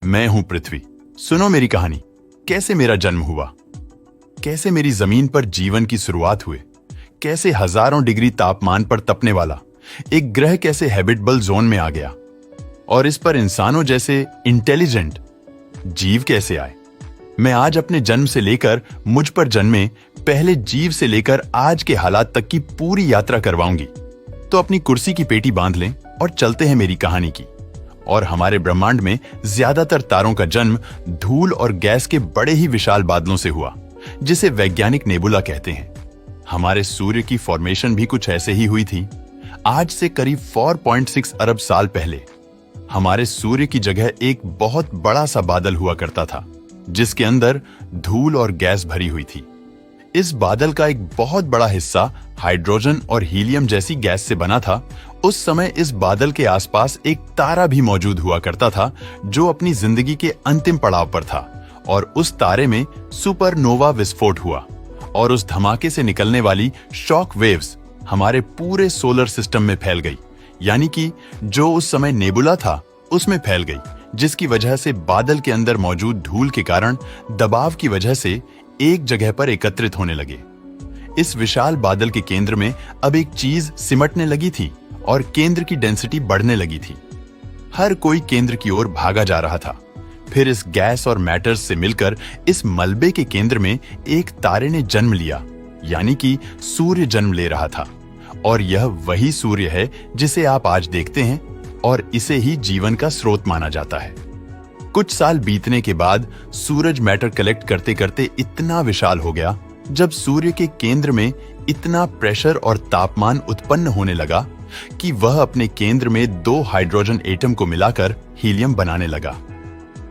मैं हूं पृथ्वी। सुनो मेरी कहानी, कैसे मेरा जन्म हुआ, कैसे मेरी जमीन पर जीवन की शुरुआत हुई, कैसे हजारों डिग्री तापमान पर तपने वाला एक ग्रह कैसे हैबिटेबल जोन में आ गया और इस पर इंसानों जैसे इंटेलिजेंट जीव कैसे आए। मैं आज अपने जन्म से लेकर मुझ पर जन्मे पहले जीव से लेकर आज के हालात तक की पूरी यात्रा करवाऊंगी। तो अपनी कुर्सी की पेटी बांध लें और चलते हैं मेरी कहानी की। और हमारे ब्रह्मांड में ज्यादातर तारों का जन्म धूल और गैस के बड़े ही विशाल बादलों से हुआ, जिसे वैज्ञानिक नेबुला कहते हैं। हमारे सूर्य की फॉर्मेशन भी कुछ ऐसे ही हुई थी। आज से करीब 4.6 अरब साल पहले हमारे सूर्य की जगह एक बहुत बड़ा सा बादल हुआ करता था, जिसके अंदर धूल और गैस भरी हुई थी। इस बादल का एक बहुत बड़ा हिस्सा हाइड्रोजन और हीलियम जैसी गैस से बना था। उस समय इस बादल के आसपास एक तारा भी मौजूद हुआ करता था, जो अपनी जिंदगी के अंतिम पड़ाव पर था। और उस तारे में सुपरनोवा विस्फोट हुआ और उस धमाके से निकलने वाली शॉक वेव्स हमारे पूरे सोलर सिस्टम में फैल गई, यानी कि जो उस समय नेबुला था उसमें फैल गई, जिसकी वजह से बादल के अंदर मौजूद धूल के कारण दबाव की वजह से एक जगह पर एकत्रित होने लगे। इस विशाल बादल के केंद्र में अब एक चीज सिमटने लगी थी और केंद्र की डेंसिटी बढ़ने लगी थी। हर कोई केंद्र की ओर भागा जा रहा था। फिर इस गैस और मैटर्स से मिलकर इस मलबे के केंद्र में एक तारे ने जन्म लिया, यानी कि सूर्य जन्म ले रहा था। और यह वही सूर्य है जिसे आप आज देखते हैं और इसे ही जीवन का स्रोत माना जाता है। कुछ साल बीतने के बाद सूरज मैटर कलेक्ट करते करते इतना विशाल हो गया, जब सूर्य के केंद्र में इतना प्रेशर और तापमान उत्पन्न होने लगा कि वह अपने केंद्र में 2 हाइड्रोजन एटम को मिलाकर हीलियम बनाने लगा।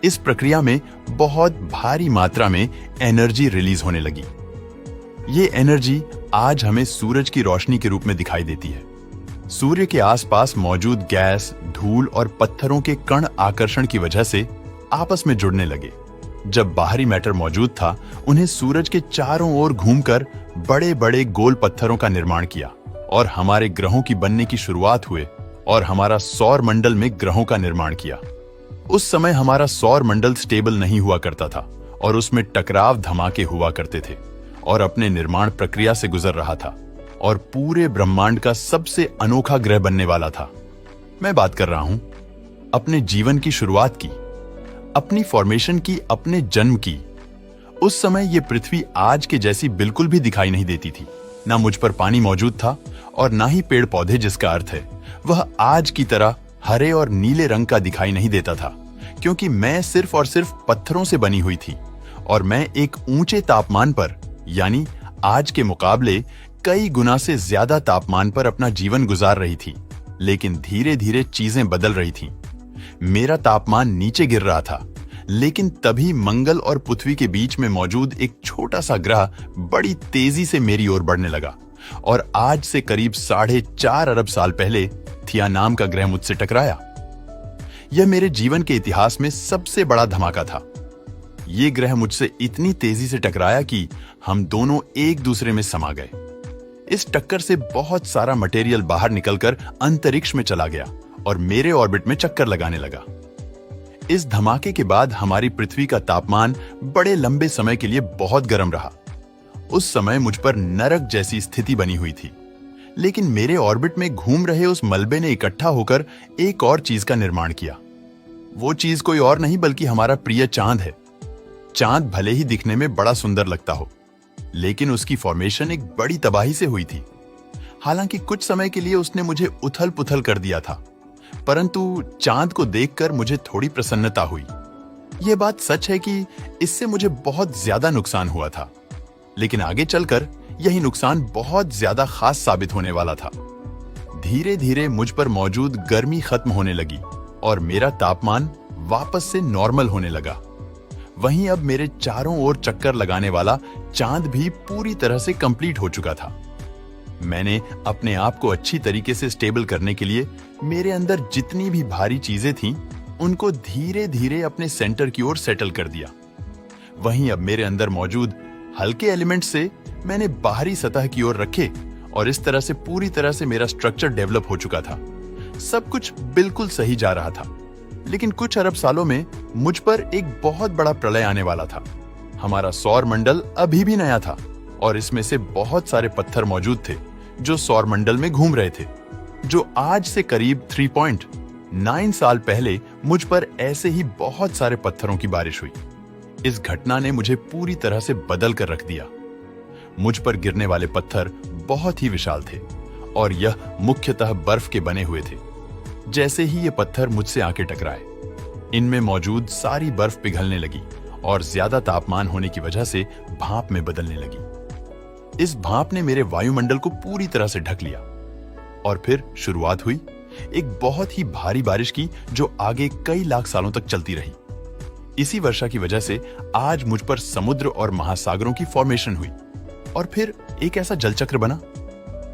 इस प्रक्रिया में बहुत भारी मात्रा में एनर्जी रिलीज होने लगी। ये एनर्जी आज हमें सूरज की रोशनी के रूप में दिखाई देती है। सूर्य के आसपास मौजूद गैस, धूल और पत्थरों के कण आकर्षण की वजह से आपस में जुड़ने लगे। जब बाहरी मैटर मौजूद था, उन्हें सूरज के चारों ओर घूमकर बड़े बड़े गोल पत्थरों का निर्माण किया और हमारे ग्रहों की बनने की शुरुआत हुए और हमारा सौर मंडल में ग्रहों का निर्माण किया। उस समय हमारा सौर मंडल स्टेबल नहीं हुआ करता था और उसमें टकराव धमाके हुआ करते थे और अपने निर्माण प्रक्रिया से गुजर रहा था और पूरे ब्रह्मांड का सबसे अनोखा ग्रह बनने वाला था। मैं बात कर रहा हूं अपने जीवन की शुरुआत की, अपनी फॉर्मेशन की, अपने जन्म की। उस समय यह पृथ्वी आज के जैसी बिल्कुल भी दिखाई नहीं देती थी। ना मुझ पर पानी मौजूद था और ना ही पेड़ पौधे, जिसका अर्थ है वह आज की तरह हरे और नीले रंग का दिखाई नहीं देता था, क्योंकि मैं सिर्फ और सिर्फ पत्थरों से बनी हुई थी और मैं एक ऊंचे तापमान पर, यानी आज के मुकाबले कई गुना से ज्यादा तापमान पर अपना जीवन गुजार रही थी। लेकिन धीरे धीरे चीजें बदल रही थीं। मेरा तापमान नीचे गिर रहा था, लेकिन तभी मंगल और पृथ्वी के बीच में मौजूद एक छोटा सा ग्रह बड़ी तेजी से मेरी ओर बढ़ने लगा और आज से करीब 4.5 अरब साल पहले थिया नाम का ग्रह मुझसे टकराया। यह मेरे जीवन के इतिहास में सबसे बड़ा धमाका था। यह ग्रह मुझसे इतनी तेजी से टकराया कि हम दोनों एक दूसरे में समा गए। इस टक्कर से बहुत सारा मटेरियल बाहर निकलकर अंतरिक्ष में चला गया और मेरे ऑर्बिट में चक्कर लगाने लगा। इस धमाके के बाद हमारी पृथ्वी का तापमान बड़े लंबे समय के लिए बहुत गर्म रहा। उस समय मुझ पर नरक जैसी स्थिति बनी हुई थी। लेकिन मेरे ऑर्बिट में घूम रहे उस मलबे ने इकट्ठा होकर एक और चीज का निर्माण किया। वो चीज कोई और नहीं बल्कि हमारा प्रिय चांद है। चांद भले ही दिखने में बड़ा सुंदर लगता हो, लेकिन उसकी फॉर्मेशन एक बड़ी तबाही से हुई थी। हालांकि कुछ समय के लिए उसने मुझे उथल पुथल कर दिया था, परंतु चांद को देखकर मुझे थोड़ी प्रसन्नता हुई। यह बात सच है कि इससे मुझे बहुत ज्यादा नुकसान हुआ था, लेकिन आगे चलकर यही नुकसान बहुत ज्यादा खास साबित होने वाला था। धीरे धीरे मुझ पर मौजूद गर्मी खत्म होने लगी और मेरा तापमान वापस से नॉर्मल होने लगा। वहीं अब मेरे चारों ओर चक्कर लगाने वाला चांद भी पूरी तरह से कंप्लीट हो चुका था। मैंने अपने आप को अच्छी तरीके से स्टेबल करने के लिए मेरे अंदर जितनी भी भारी चीजें थीं, उनको धीरे धीरे अपने सेंटर की ओर सेटल कर दिया। वहीं अब मेरे अंदर मौजूद हल्के एलिमेंट से मैंने बाहरी सतह की ओर रखे और इस तरह से पूरी तरह से मेरा स्ट्रक्चर डेवलप हो चुका था। सब कुछ बिल्कुल सही जा रहा था। लेकिन कुछ अरब सालों में मुझ पर एक बहुत बड़ा प्रलय आने वाला था। हमारा सौर मंडल अभी भी नया था और इसमें से बहुत सारे पत्थर मौजूद थे जो सौर मंडल में घूम रहे थे। जो आज से करीब 3.9 साल पहले मुझ पर ऐसे ही बहुत सारे पत्थरों की बारिश हुई। इस घटना ने मुझे पूरी तरह से बदल कर रख दिया। मुझ पर गिरने वाले पत्थर बहुत ही विशाल थे और यह मुख्यतः बर्फ के बने हुए थे। जैसे ही ये पत्थर मुझसे आके टकराए, इनमें मौजूद सारी बर्फ पिघलने लगी और ज्यादा तापमान होने की वजह से भाप में बदलने लगी। इस भाप ने मेरे वायुमंडल को पूरी तरह से ढक लिया और फिर शुरुआत हुई एक बहुत ही भारी बारिश की, जो आगे कई लाख सालों तक चलती रही। इसी वर्षा की वजह से आज मुझ पर समुद्र और महासागरों की फॉर्मेशन हुई और फिर एक ऐसा जलचक्र बना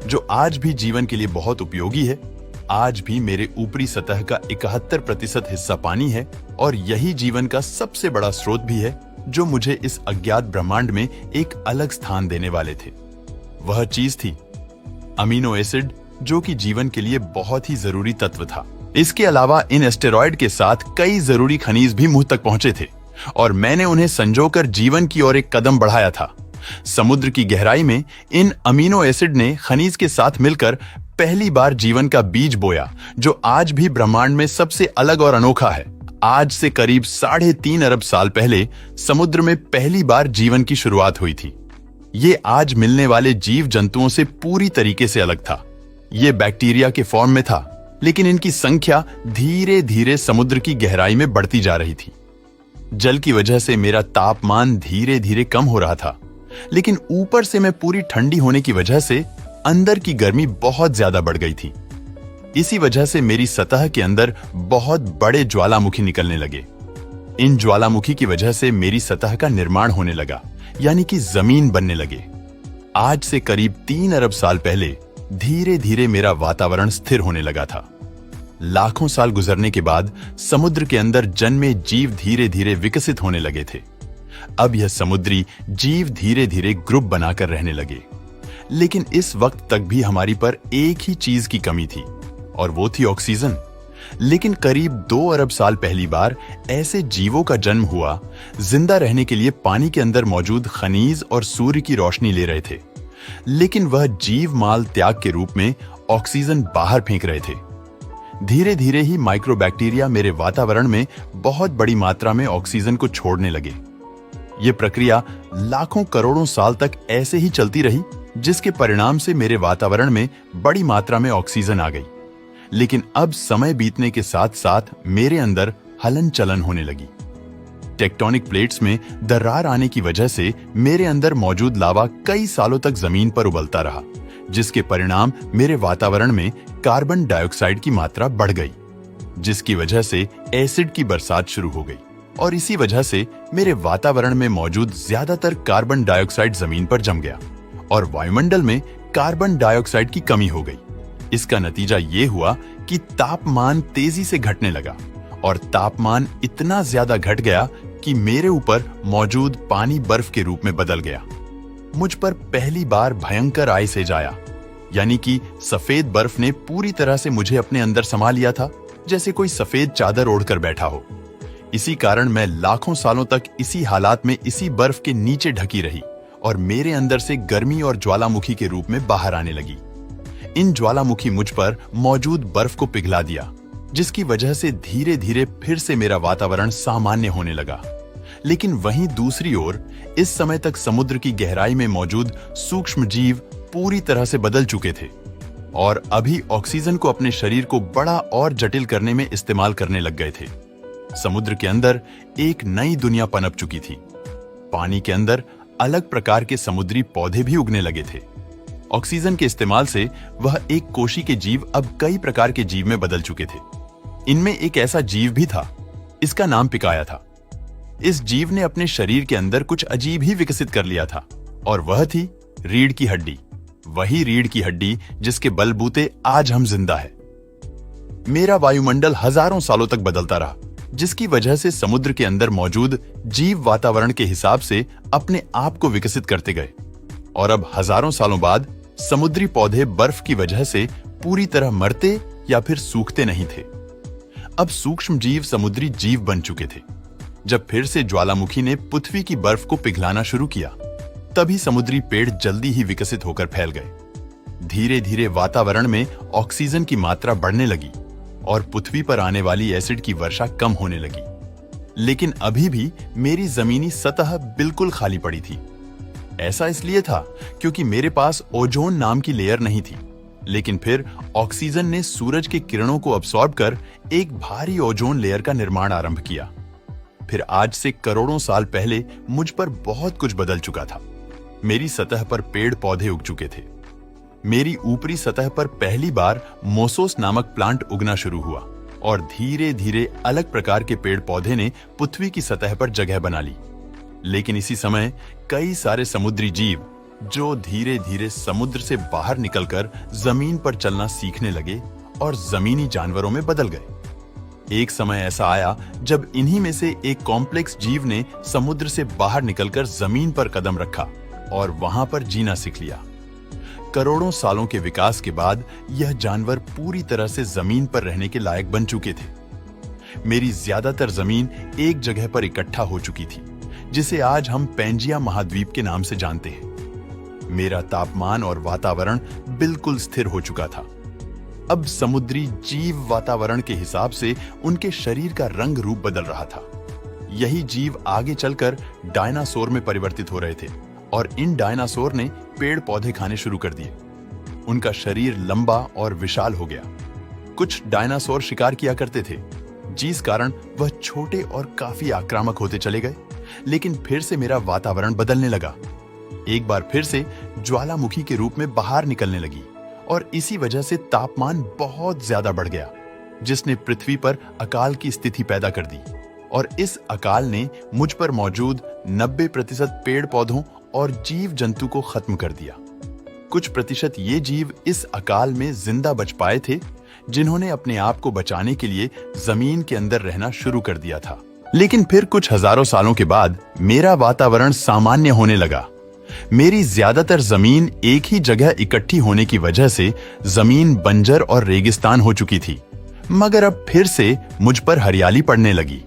जो आज भी जीवन के लिए बहुत उपयोगी है। आज भी मेरे ऊपरी सतह का 71% हिस्सा पानी है और यही जीवन का सबसे बड़ा स्रोत भी है, जो मुझे इस अज्ञात ब्रह्मांड में एक अलग स्थान देने वाले थे। वह चीज थी अमीनो एसिड, जो कि जीवन के लिए बहुत ही जरूरी तत्व था। इसके अलावा इन एस्टेरॉयड के साथ कई जरूरी खनिज भी मुझ तक पहुंचे थे और मैंने उन्हें संजोकर जीवन की ओर एक कदम बढ़ाया था। समुद्र की गहराई में इन अमीनो एसिड ने खनिज के साथ मिलकर पहली बार जीवन का बीज बोया, जो आज भी ब्रह्मांड में सबसे अलग और अनोखा है। आज से करीब 3.5 अरब साल पहले समुद्र में पहली बार जीवन की शुरुआत हुई थी। ये आज मिलने वाले जीव जंतुओं से पूरी तरीके से अलग था। ये बैक्टीरिया के फॉर्म में था, लेकिन इनकी संख्या धीरे धीरे समुद्र की गहराई में बढ़ती जा रही थी। जल की वजह से मेरा तापमान धीरे धीरे कम हो रहा था, लेकिन ऊपर से मैं पूरी ठंडी होने की वजह से अंदर की गर्मी बहुत ज्यादा बढ़ गई थी। इसी वजह से मेरी सतह के अंदर बहुत बड़े ज्वालामुखी निकलने लगे। इन ज्वालामुखी की वजह से मेरी सतह का निर्माण होने लगा, यानी कि जमीन बनने लगे। आज से करीब 3 अरब साल पहले धीरे धीरे मेरा वातावरण स्थिर होने लगा था। लाखों साल गुजरने के बाद समुद्र के अंदर जन्मे जीव धीरे धीरे विकसित होने लगे थे। अब यह समुद्री जीव धीरे धीरे ग्रुप बनाकर रहने लगे, लेकिन इस वक्त तक भी हमारी पर एक ही चीज की कमी थी और वो थी ऑक्सीजन। लेकिन करीब 2 अरब साल पहली बार ऐसे जीवों का जन्म हुआ जिंदा रहने के लिए पानी के अंदर मौजूद खनिज और सूर्य की रोशनी ले रहे थे, लेकिन वह जीव माल त्याग के रूप में ऑक्सीजन बाहर फेंक रहे थे। धीरे धीरे ही माइक्रोबैक्टीरिया मेरे वातावरण में बहुत बड़ी मात्रा में ऑक्सीजन को छोड़ने लगे। यह प्रक्रिया लाखों करोड़ों साल तक ऐसे ही चलती रही, जिसके परिणाम से मेरे वातावरण में बड़ी मात्रा में ऑक्सीजन आ गई। लेकिन अब समय बीतने के साथ साथ मेरे अंदर हलन चलन होने लगी। टेक्टोनिक प्लेट्स में दरार आने की वजह से मेरे अंदर मौजूद लावा कई सालों तक जमीन पर उबलता रहा, जिसके परिणाम मेरे वातावरण में कार्बन डाइऑक्साइड की मात्रा बढ़ गई, जिसकी वजह से एसिड की बरसात शुरू हो गई और इसी वजह से मेरे वातावरण में मौजूद ज्यादातर कार्बन डाइऑक्साइड जमीन पर जम गया और वायुमंडल में कार्बन डाइऑक्साइड की कमी हो गई। इसका नतीजा ये हुआ कि तापमान तेजी से घटने लगा और तापमान इतना ज्यादा घट गया कि मेरे ऊपर मौजूद पानी बर्फ के रूप में बदल गया। मुझ पर पहली बार भयंकर आइस एज आया, यानी कि सफेद बर्फ ने पूरी तरह से मुझे अपने अंदर समा लिया था, जैसे कोई सफेद चादर ओढ़कर बैठा हो। इसी कारण मैं लाखों सालों तक इसी हालात में इसी बर्फ के नीचे ढकी रही और मेरे अंदर से गर्मी और ज्वालामुखी के रूप में बाहर आने लगी। इन ज्वालामुखी मुझ पर मौजूद बर्फ को पिघला दिया, जिसकी वजह से धीरे धीरे फिर से मेरा वातावरण सामान्य होने लगा। लेकिन वहीं दूसरी ओर इस समय तक समुद्र की गहराई में मौजूद सूक्ष्म जीव पूरी तरह से बदल चुके थे और अभी ऑक्सीजन को अपने शरीर को बड़ा और जटिल करने में इस्तेमाल करने लग गए थे। समुद्र के अंदर एक नई दुनिया पनप चुकी थी। पानी के अंदर अलग प्रकार के समुद्री पौधे भी उगने लगे थे। ऑक्सीजन के इस्तेमाल से वह एक कोशी के जीव अब कई प्रकार के जीव में बदल चुके थे। इनमें एक ऐसा जीव भी था, इसका नाम पिकाया था। इस जीव ने अपने शरीर के अंदर कुछ अजीब ही विकसित कर लिया था और वह थी रीढ़ की हड्डी। वही रीढ़ की हड्डी जिसके बलबूते आज हम जिंदा है। मेरा वायुमंडल हजारों सालों तक बदलता रहा, जिसकी वजह से समुद्र के अंदर मौजूद जीव वातावरण के हिसाब से अपने आप को विकसित करते गए और अब हजारों सालों बाद समुद्री पौधे बर्फ की वजह से पूरी तरह मरते या फिर सूखते नहीं थे। अब सूक्ष्म जीव समुद्री जीव बन चुके थे। जब फिर से ज्वालामुखी ने पृथ्वी की बर्फ को पिघलाना शुरू किया, तभी समुद्री पेड़ जल्दी ही विकसित होकर फैल गए। धीरे धीरे वातावरण में ऑक्सीजन की मात्रा बढ़ने लगी और पृथ्वी पर आने वाली एसिड की वर्षा कम होने लगी। लेकिन अभी भी मेरी जमीनी सतह बिल्कुल खाली पड़ी थी। ऐसा इसलिए था क्योंकि मेरे पास ओजोन नाम की लेयर नहीं थी। लेकिन फिर ऑक्सीजन ने सूरज के किरणों को अब्सॉर्ब कर एक भारी ओजोन लेयर का निर्माण आरंभ किया। फिर आज से करोड़ों साल पहले मुझ पर बहुत कुछ बदल चुका था। मेरी सतह पर पेड़ पौधे उग चुके थे। मेरी ऊपरी सतह पर पहली बार मोसोस नामक प्लांट उगना शुरू हुआ और धीरे धीरे अलग प्रकार के पेड़ पौधे ने पृथ्वी की सतह पर जगह बना ली। लेकिन इसी समय कई सारे समुद्री जीव जो धीरे धीरे समुद्र से बाहर निकलकर जमीन पर चलना सीखने लगे और जमीनी जानवरों में बदल गए। एक समय ऐसा आया जब इन्हीं में से एक कॉम्प्लेक्स जीव ने समुद्र से बाहर निकलकर जमीन पर कदम रखा और वहां पर जीना सीख लिया। करोड़ों सालों के विकास के बाद यह जानवर पूरी तरह से जमीन पर रहने के लायक बन चुके थे। मेरी ज्यादातर जमीन एक जगह पर इकट्ठा हो चुकी थी, जिसे आज हम पैंजिया महाद्वीप के नाम से जानते हैं। मेरा तापमान और वातावरण बिल्कुल स्थिर हो चुका था। अब समुद्री जीव वातावरण के हिसाब से उनके शरीर का रंग रूप बदल रहा था। यही जीव आगे चलकर डायनासोर में परिवर्तित हो रहे थे और इन डायनासोर ने पेड़ पौधे खाने शुरू कर दिए। उनका शरीर लंबा और विशाल हो गया। कुछ डायनासोर शिकार किया करते थे, जिस कारण वह छोटे और काफी आक्रामक होते चले गए। लेकिन फिर से मेरा वातावरण बदलने लगा। एक बार फिर से ज्वालामुखी के रूप में बाहर निकलने लगी और इसी वजह से तापमान बहुत ज्यादा बढ़ गया, जिसने पृथ्वी पर अकाल की स्थिति पैदा कर दी। और इस अकाल ने मुझ पर मौजूद 90% पेड़ पौधों और जीव जंतु को खत्म कर दिया। कुछ प्रतिशत ये जीव इस अकाल में जिंदा बच पाए थे, जिन्होंने अपने आप को बचाने के लिए जमीन के अंदर रहना शुरू कर दिया था। लेकिन फिर कुछ हजारों सालों के बाद मेरा वातावरण सामान्य होने लगा। मेरी ज्यादातर जमीन एक ही जगह इकट्ठी होने की वजह से जमीन बंजर और रेगिस्तान हो चुकी थी। मगर अब फिर से मुझ पर हरियाली पड़ने लगी।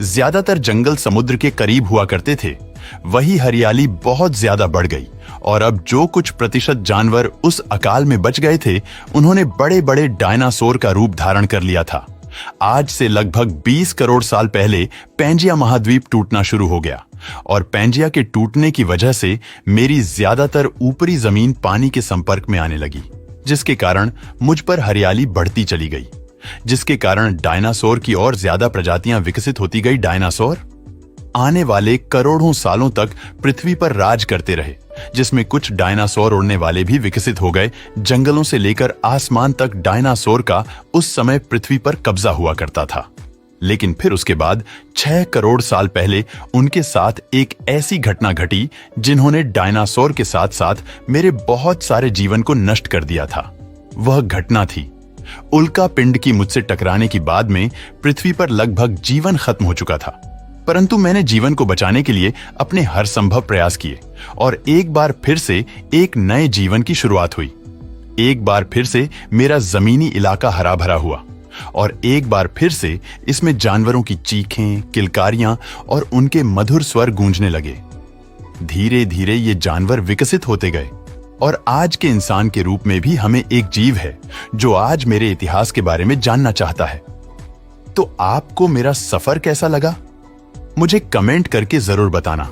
ज्यादातर जंगल समुद्र के करीब हुआ करते थे, वही हरियाली बहुत ज्यादा बढ़ गई और अब जो कुछ प्रतिशत जानवर उस अकाल में बच गए थे, उन्होंने बड़े बड़े डायनासोर का रूप धारण कर लिया था। आज से लगभग 20 करोड़ साल पहले पैंजिया महाद्वीप टूटना शुरू हो गया और पैंजिया के टूटने की वजह से मेरी ज्यादातर ऊपरी जमीन पानी के संपर्क में आने लगी, जिसके कारण मुझ पर हरियाली बढ़ती चली गई, जिसके कारण डायनासोर की और ज्यादा प्रजातियां विकसित होती गई। डायनासोर आने वाले करोड़ों सालों तक पृथ्वी पर राज करते रहे, जिसमें कुछ डायनासोर उड़ने वाले भी विकसित हो गए। जंगलों से लेकर आसमान तक डायनासोर का उस समय पृथ्वी पर कब्जा हुआ करता था। लेकिन फिर उसके बाद 6 करोड़ साल पहले उनके साथ एक ऐसी घटना घटी जिन्होंने डायनासोर के साथ साथ मेरे बहुत सारे जीवन को नष्ट कर दिया था। वह घटना थी उल्का पिंड की मुझसे टकराने की बाद में पृथ्वी पर लगभग जीवन खत्म हो चुका था। परंतु मैंने जीवन को बचाने के लिए अपने हर संभव प्रयास किए और एक बार फिर से एक नए जीवन की शुरुआत हुई। एक बार फिर से मेरा जमीनी इलाका हरा भरा हुआ और एक बार फिर से इसमें जानवरों की चीखें, किलकारियां और उनके मधुर स्वर गूंजने लगे। धीरे धीरे ये जानवर विकसित होते गए और आज के इंसान के रूप में भी हमें एक जीव है जो आज मेरे इतिहास के बारे में जानना चाहता है। तो आपको मेरा सफर कैसा लगा? मुझे कमेंट करके जरूर बताना।